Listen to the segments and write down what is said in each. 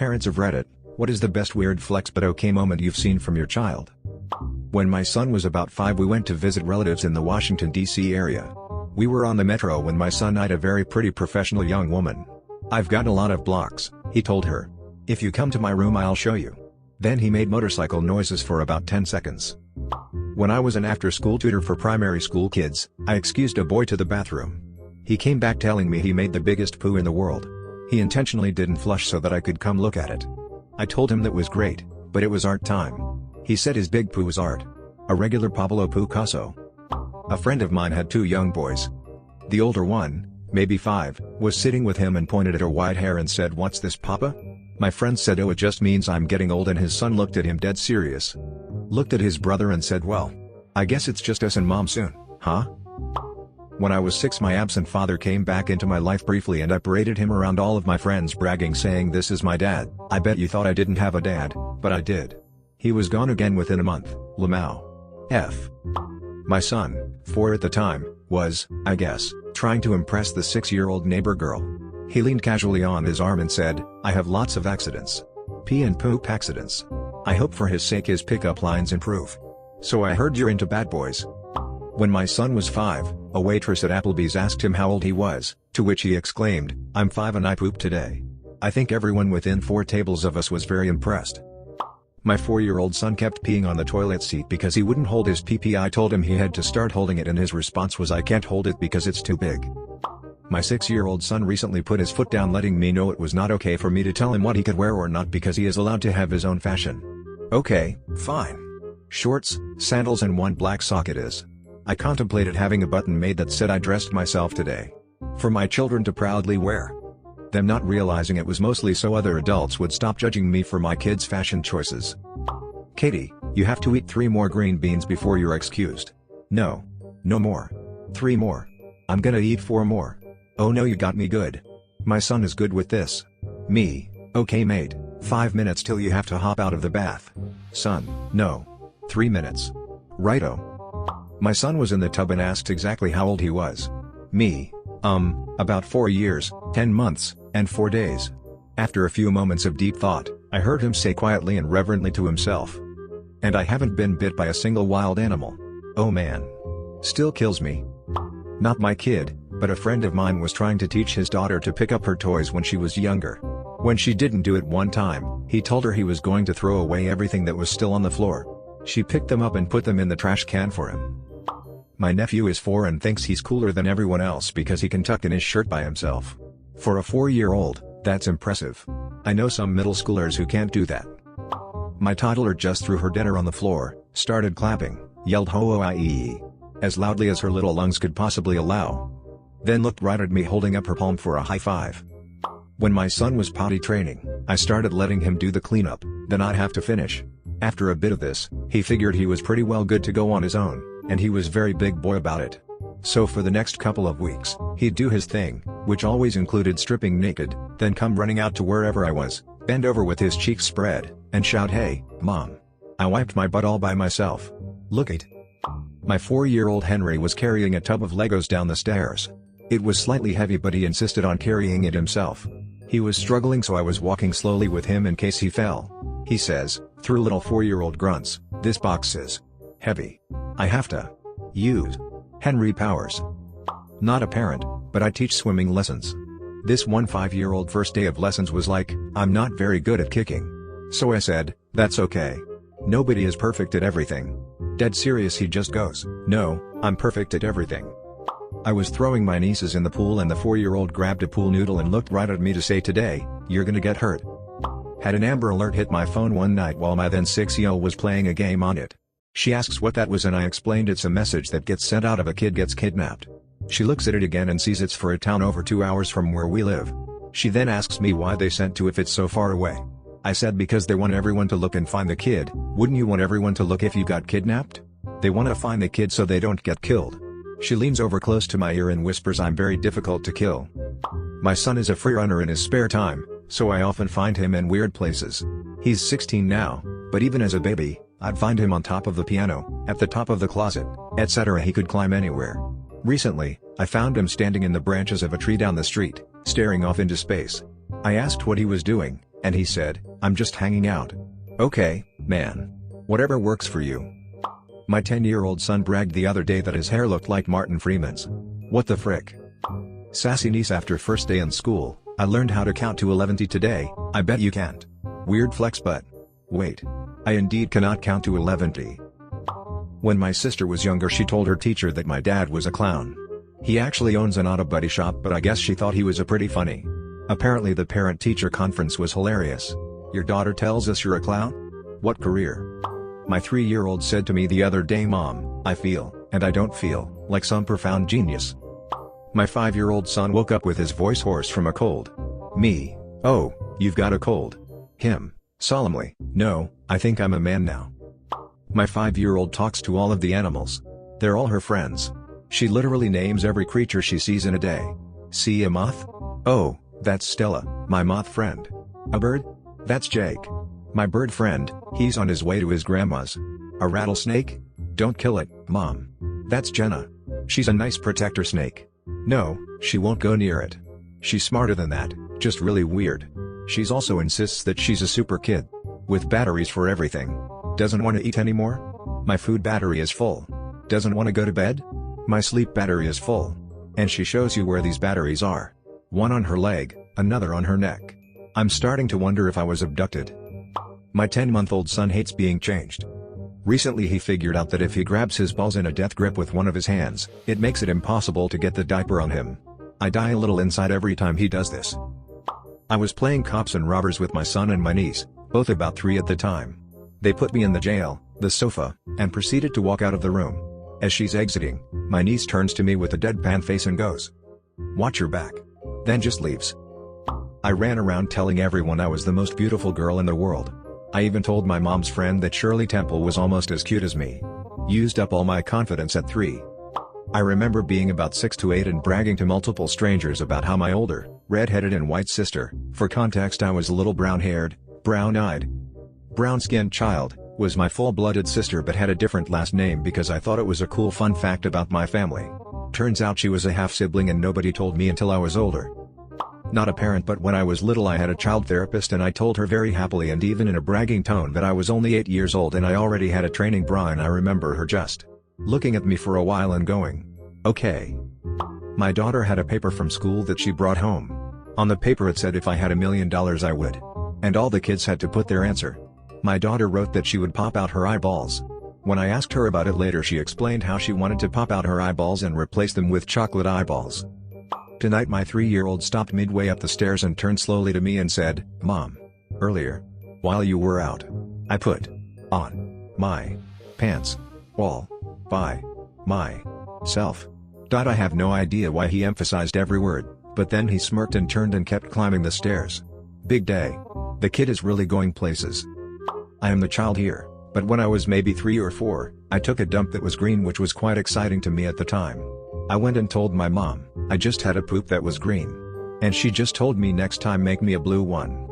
Parents of Reddit, what is the best weird flex but okay moment you've seen from your child? When my son was about 5 we went to visit relatives in the Washington, D.C. area. We were on the metro when my son eyed a very pretty professional young woman. "I've got a lot of blocks," he told her. "If you come to my room I'll show you." Then he made motorcycle noises for about 10 seconds. When I was an after-school tutor for primary school kids, I excused a boy to the bathroom. He came back telling me he made the biggest poo in the world. He intentionally didn't flush so that I could come look at it. I told him that was great, but it was art time. He said his big poo was art. A regular Pablo Picasso. A friend of mine had 2 young boys. The older one, maybe 5, was sitting with him and pointed at her white hair and said, "What's this, Papa?" My friend said, "Oh, it just means I'm getting old," and his son looked at him dead serious. Looked at his brother and said, "Well, I guess it's just us and Mom soon, huh?" When I was 6 my absent father came back into my life briefly and I paraded him around all of my friends bragging saying, "This is my dad." I bet you thought I didn't have a dad, but I did. He was gone again within a month. Lamau. F. My son, 4 at the time, was, I guess, trying to impress the 6-year-old neighbor girl. He leaned casually on his arm and said, "I have lots of accidents. Pee and poop accidents. I hope for his sake his pickup lines improve. So I heard you're into bad boys." When my son was 5, a waitress at Applebee's asked him how old he was, to which he exclaimed, "I'm 5 and I pooped today." I think everyone within 4 tables of us was very impressed. My 4-year-old son kept peeing on the toilet seat because he wouldn't hold his pee-pee. I told him he had to start holding it and his response was, "I can't hold it because it's too big." My 6-year-old son recently put his foot down, letting me know it was not okay for me to tell him what he could wear or not because he is allowed to have his own fashion. Okay, fine. Shorts, sandals and 1 black sock it is. I contemplated having a button made that said "I dressed myself today." For my children to proudly wear. Them not realizing it was mostly so other adults would stop judging me for my kids' fashion choices. "Katie, you have to eat 3 more green beans before you're excused." "No. No more. 3 more. I'm gonna eat 4 more." "Oh no, you got me good." My son is good with this. Me, "Okay mate, 5 minutes till you have to hop out of the bath." Son, "No. 3 minutes." "Righto." My son was in the tub and asked exactly how old he was. Me, "About 4 years, 10 months, and 4 days." After a few moments of deep thought, I heard him say quietly and reverently to himself, "And I haven't been bit by a single wild animal." Oh man. Still kills me. Not my kid, but a friend of mine was trying to teach his daughter to pick up her toys when she was younger. When she didn't do it one time, he told her he was going to throw away everything that was still on the floor. She picked them up and put them in the trash can for him. My nephew is 4 and thinks he's cooler than everyone else because he can tuck in his shirt by himself. For a 4-year-old, that's impressive. I know some middle schoolers who can't do that. My toddler just threw her dinner on the floor, started clapping, yelled "ho-oh-ie" as loudly as her little lungs could possibly allow. Then looked right at me holding up her palm for a high five. When my son was potty training, I started letting him do the cleanup, then I'd have to finish. After a bit of this, he figured he was pretty well good to go on his own, and he was very big boy about it. So for the next couple of weeks, he'd do his thing, which always included stripping naked, then come running out to wherever I was, bend over with his cheeks spread, and shout, "Hey, Mom. I wiped my butt all by myself. Look it." My 4-year-old Henry was carrying a tub of Legos down the stairs. It was slightly heavy but he insisted on carrying it himself. He was struggling so I was walking slowly with him in case he fell. He says, through little 4-year-old grunts, "This box is heavy. I have to use Henry powers." Not a parent, but I teach swimming lessons. This one 5-year-old first day of lessons was like, "I'm not very good at kicking." So I said, "That's okay. Nobody is perfect at everything." Dead serious he just goes, "No, I'm perfect at everything." I was throwing my nieces in the pool and the 4-year-old grabbed a pool noodle and looked right at me to say, "Today, you're gonna get hurt." Had an Amber Alert hit my phone one night while my then 6-year-old was playing a game on it. She asks what that was and I explained it's a message that gets sent out if a kid gets kidnapped. She looks at it again and sees it's for a town over 2 hours from where we live. She then asks me why they sent to if it's so far away. I said because they want everyone to look and find the kid. Wouldn't you want everyone to look if you got kidnapped? They want to find the kid so they don't get killed. She leans over close to my ear and whispers, "I'm very difficult to kill." My son is a free runner in his spare time, so I often find him in weird places. He's 16 now, but even as a baby, I'd find him on top of the piano, at the top of the closet, etc. He could climb anywhere. Recently, I found him standing in the branches of a tree down the street, staring off into space. I asked what he was doing, And he said, "I'm just hanging out." Okay, man. Whatever works for you. My 10-year-old son bragged the other day that his hair looked like Martin Freeman's. What the frick? Sassy niece, after first day in school, "I learned how to count to 11 today." I bet you can't. Weird flex, but wait. I indeed cannot count to 11. When my sister was younger, she told her teacher that my dad was a clown. He actually owns an auto body shop, but I guess she thought he was a pretty funny. Apparently the parent-teacher conference was hilarious. "Your daughter tells us you're a clown? What career?" My 3-year-old said to me the other day, "Mom, I feel, and I don't feel, like some profound genius." My 5-year-old son woke up with his voice hoarse from a cold. Me, "Oh, you've got a cold." Him, solemnly, "No, I think I'm a man now." My 5-year-old talks to all of the animals. They're all her friends. She literally names every creature she sees in a day. See a moth? "Oh, that's Stella, my moth friend." A bird? "That's Jake, my bird friend, he's on his way to his grandma's." A rattlesnake? "Don't kill it, Mom. That's Jenna. She's a nice protector snake." No, she won't go near it. She's smarter than that, just really weird. She's also insists that she's a super kid. With batteries for everything. Doesn't want to eat anymore? My food battery is full. Doesn't want to go to bed? My sleep battery is full. And she shows you where these batteries are. One on her leg, another on her neck. I'm starting to wonder if I was abducted. My 10-month-old son hates being changed. Recently he figured out that if he grabs his balls in a death grip with one of his hands, it makes it impossible to get the diaper on him. I die a little inside every time he does this. I was playing cops and robbers with my son and my niece, both about 3 at the time. They put me in the jail, the sofa, and proceeded to walk out of the room. As she's exiting, my niece turns to me with a deadpan face and goes, "Watch your back." Then just leaves. I ran around telling everyone I was the most beautiful girl in the world. I even told my mom's friend that Shirley Temple was almost as cute as me. Used up all my confidence at 3. I remember being about 6 to 8 and bragging to multiple strangers about how my older, red-headed and white sister, for context I was a little brown-haired, brown-eyed, brown-skinned child, was my full-blooded sister but had a different last name because I thought it was a cool fun fact about my family. Turns out she was a half-sibling and nobody told me until I was older. Not a parent, but when I was little I had a child therapist and I told her very happily and even in a bragging tone that I was only 8 years old and I already had a training bra, and I remember her just looking at me for a while and going, "Okay." My daughter had a paper from school that she brought home. On the paper it said if I had $1 million I would. And all the kids had to put their answer. My daughter wrote that she would pop out her eyeballs. When I asked her about it later, she explained how she wanted to pop out her eyeballs and replace them with chocolate eyeballs. Tonight my 3-year-old stopped midway up the stairs and turned slowly to me and said, "Mom. Earlier, while you were out, I put on my pants all by myself." I have no idea why he emphasized every word, but then he smirked and turned and kept climbing the stairs. Big day. The kid is really going places. I am the child here, but when I was maybe 3 or 4, I took a dump that was green, which was quite exciting to me at the time. I went and told my mom, I just had a poop that was green. And she just told me next time make me a blue one.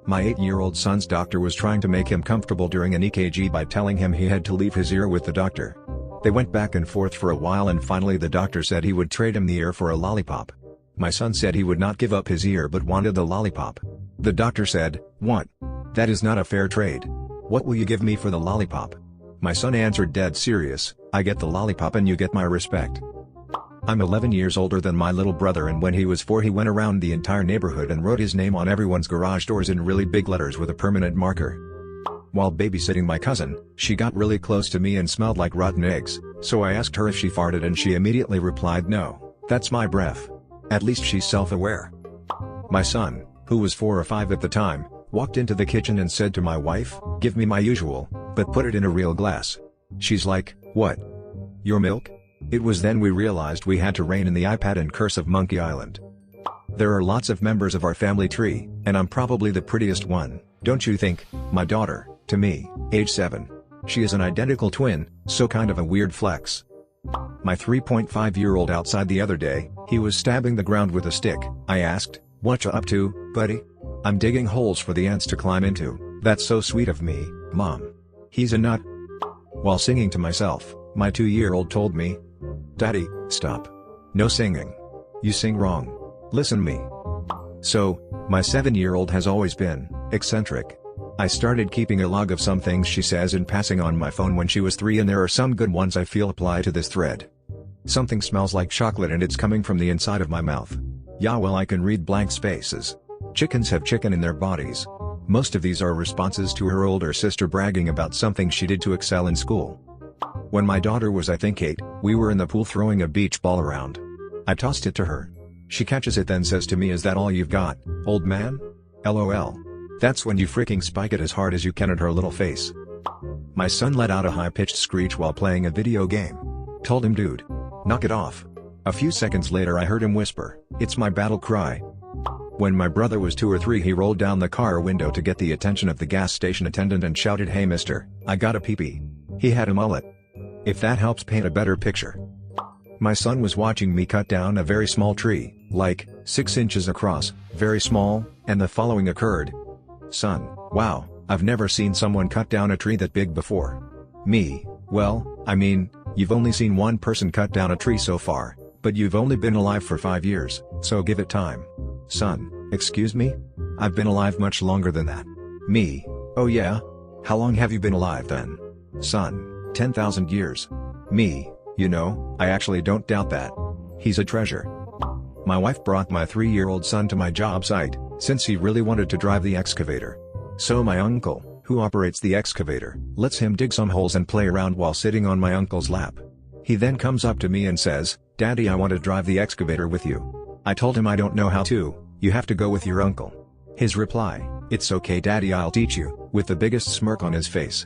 My 8-year-old son's doctor was trying to make him comfortable during an EKG by telling him he had to leave his ear with the doctor. They went back and forth for a while and finally the doctor said he would trade him the ear for a lollipop. My son said he would not give up his ear but wanted the lollipop. The doctor said, "What? That is not a fair trade. What will you give me for the lollipop?" My son answered dead serious, "I get the lollipop and you get my respect." I'm 11 years older than my little brother, and when he was 4 he went around the entire neighborhood and wrote his name on everyone's garage doors in really big letters with a permanent marker. While babysitting my cousin, she got really close to me and smelled like rotten eggs, so I asked her if she farted and she immediately replied, "No, that's my breath." At least she's self-aware. My son, who was 4 or 5 at the time, walked into the kitchen and said to my wife, "Give me my usual, but put it in a real glass." She's like, "What? Your milk?" It was then we realized we had to rein in the iPad and curse of Monkey Island. There are lots of members of our family tree, and I'm probably the prettiest one, don't you think? My daughter, to me, age 7. She is an identical twin, so kind of a weird flex. My 3.5-year-old outside the other day, he was stabbing the ground with a stick. I asked, "What you up to, buddy?" "I'm digging holes for the ants to climb into." "That's so sweet of me, Mom." "He's a nut." While singing to myself, my 2-year-old told me, "Daddy, stop. No singing. You sing wrong. Listen me." So, my 7-year-old has always been Eccentric. I started keeping a log of some things she says in passing on my phone when she was 3, and there are some good ones I feel apply to this thread. Something smells like chocolate and it's coming from the inside of my mouth. Yeah, well, I can read blank spaces. Chickens have chicken in their bodies. Most of these are responses to her older sister bragging about something she did to excel in school. When my daughter was I think 8, we were in the pool throwing a beach ball around. I tossed it to her. She catches it then says to me, "Is that all you've got, old man?" LOL. That's when you freaking spike it as hard as you can at her little face. My son let out a high-pitched screech while playing a video game. Told him, "Dude, knock it off." A few seconds later I heard him whisper, "It's my battle cry." When my brother was 2 or 3 he rolled down the car window to get the attention of the gas station attendant and shouted, "Hey mister, I got a pee-pee." He had a mullet. If that helps paint a better picture. My son was watching me cut down a very small tree, like 6 inches across, very small, and the following occurred. "Son, wow, I've never seen someone cut down a tree that big before." Me, "Well, I mean, you've only seen one person cut down a tree so far, but you've only been alive for 5 years, so give it time." Son, "Excuse me? I've been alive much longer than that." Me, "Oh yeah? How long have you been alive then?" Son, 10,000 years. Me, "You know, I actually don't doubt that. He's a treasure." My wife brought my 3-year-old son to my job site, since he really wanted to drive the excavator. So my uncle, who operates the excavator, lets him dig some holes and play around while sitting on my uncle's lap. He then comes up to me and says, "Daddy, I want to drive the excavator with you." I told him I don't know how to, "You have to go with your uncle." His reply, "It's okay daddy, I'll teach you," with the biggest smirk on his face.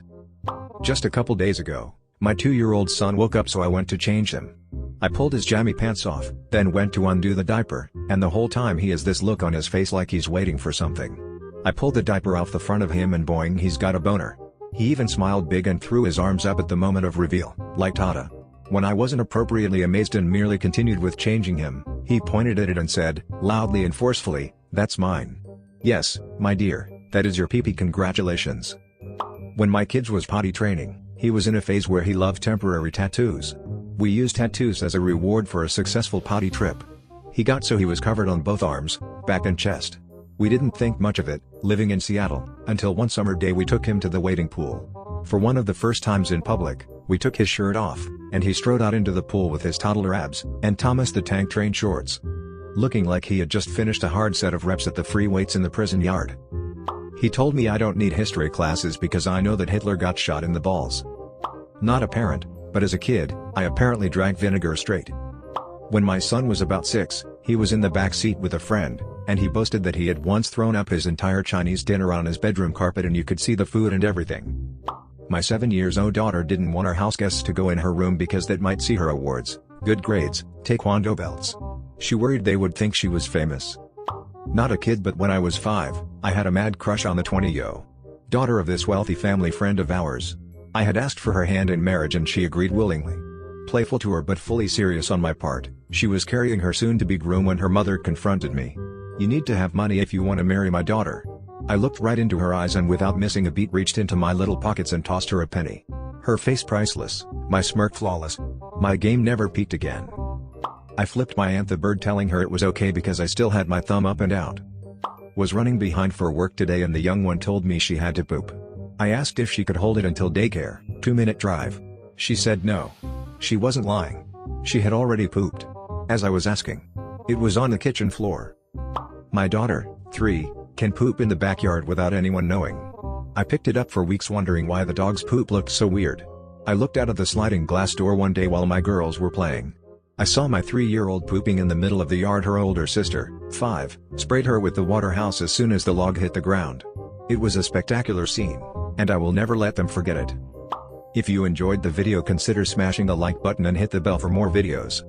Just a couple days ago, my 2-year-old son woke up so I went to change him. I pulled his jammy pants off, then went to undo the diaper, and the whole time he has this look on his face like he's waiting for something. I pulled the diaper off the front of him and boing, he's got a boner. He even smiled big and threw his arms up at the moment of reveal, like Tada. When I wasn't appropriately amazed and merely continued with changing him, he pointed at it and said, loudly and forcefully, "That's mine." "Yes, my dear, that is your pee-pee, congratulations." When my kids was potty training, he was in a phase where he loved temporary tattoos. We used tattoos as a reward for a successful potty trip. He got so he was covered on both arms, back and chest. We didn't think much of it, living in Seattle, until one summer day we took him to the wading pool. For one of the first times in public, we took his shirt off, and he strode out into the pool with his toddler abs, and Thomas the Tank Train shorts. Looking like he had just finished a hard set of reps at the free weights in the prison yard. He told me I don't need history classes because I know that Hitler got shot in the balls. Not a parent, but as a kid, I apparently drank vinegar straight. When my son was about 6, he was in the back seat with a friend, and he boasted that he had once thrown up his entire Chinese dinner on his bedroom carpet and you could see the food and everything. My 7-year-old daughter didn't want our house guests to go in her room because that might see her awards, good grades, taekwondo belts. She worried they would think she was famous. Not a kid, but when I was 5, I had a mad crush on the 20-year-old daughter of this wealthy family friend of ours. I had asked for her hand in marriage and she agreed willingly. Playful to her but fully serious on my part, she was carrying her soon-to-be groom when her mother confronted me. "You need to have money if you want to marry my daughter." I looked right into her eyes and without missing a beat reached into my little pockets and tossed her a penny. Her face priceless, my smirk flawless. My game never peaked again. I flipped my aunt the bird telling her it was okay because I still had my thumb up and out. Was running behind for work today and the young one told me she had to poop. I asked if she could hold it until daycare, 2-minute drive. She said no. She wasn't lying. She had already pooped. As I was asking. It was on the kitchen floor. My daughter, 3, can poop in the backyard without anyone knowing. I picked it up for weeks wondering why the dog's poop looked so weird. I looked out of the sliding glass door one day while my girls were playing. I saw my 3-year-old pooping in the middle of the yard. Her older sister, 5, sprayed her with the water house as soon as the log hit the ground. It was a spectacular scene, and I will never let them forget it. If you enjoyed the video, consider smashing the like button and hit the bell for more videos.